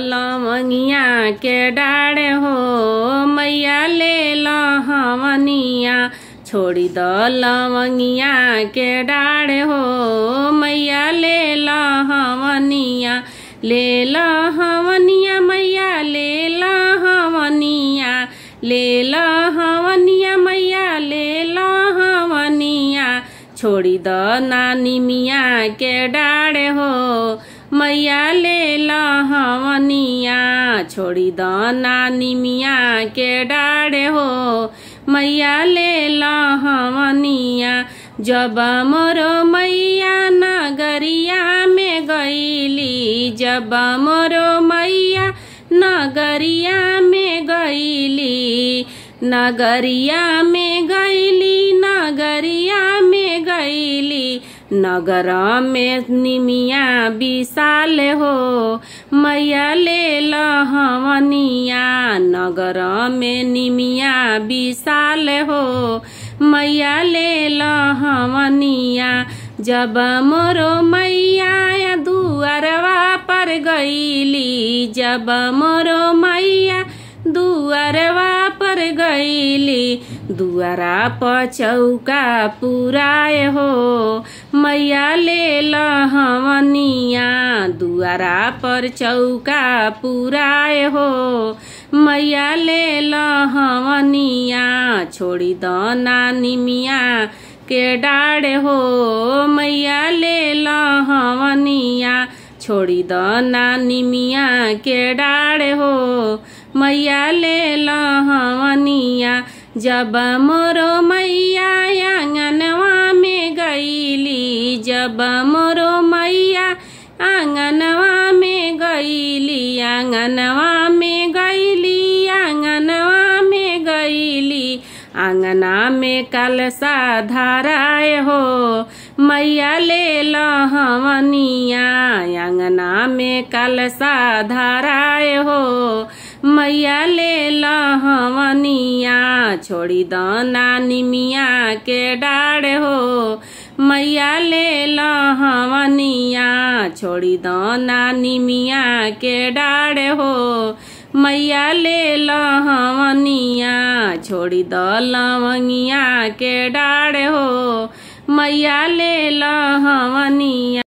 लवंगिया के डाढ़ हो मैया ले लहवनिया, छोड़ी द लवंगिया के डाढ़ हो मैया ले लहवनिया, ले लहवनिया मैया ले लहवनिया, ले लहवनिया मैया ले लहवनिया, छोड़ी द नानी मिया के डाढ़ हो मैया ले लहवनिया, छोड़ी द नानी मिया के डाढ़ हो मैया ले लहवनिया। जब मोरो मैया नगरिया में गईली, जब मोरो मैया नगरिया में गईली, नगरिया में गईली, नगरिया में गईली, नगर में निमिया विशाल हो मैया ले लहवनिया, नगर में निमिया विशाल हो मैया ले लहवनिया। जब मोरो मैया दुआरवा पर गईली, जब मोरो मैया दुआरवा पर गईली, दुआरा पर चौका पुराए हो मैया ले लहवनिया, दुआरा पर चौका पुराए हो मैया ले लहवनिया, छोड़ी द नानी मिया के डाढ़ हो मैया ले लहवनिया, छोड़ी द नानी मिया के डाढ़ हो मैया ले लहवनिया। जब मोरो मैया आंगनवा में गईली, जब मोरो मैया आंगनवा में गईली, आंगनवा में गईली, आंगनवा में गईली, आंगना में कलशा धराए हो मैया ले लहवनिया, आंगना में कलशा धराए हो मैया ले लहवनिया, छोड़ी द नानी मिया के डाढ़ हो मैया ले लहवनिया, छोड़ी द नानी मिया के डाढ़ हो मैया ले लहवनिया, छोड़ी द लवंगिया के डाढ़ हो मैया ले लहवनिया।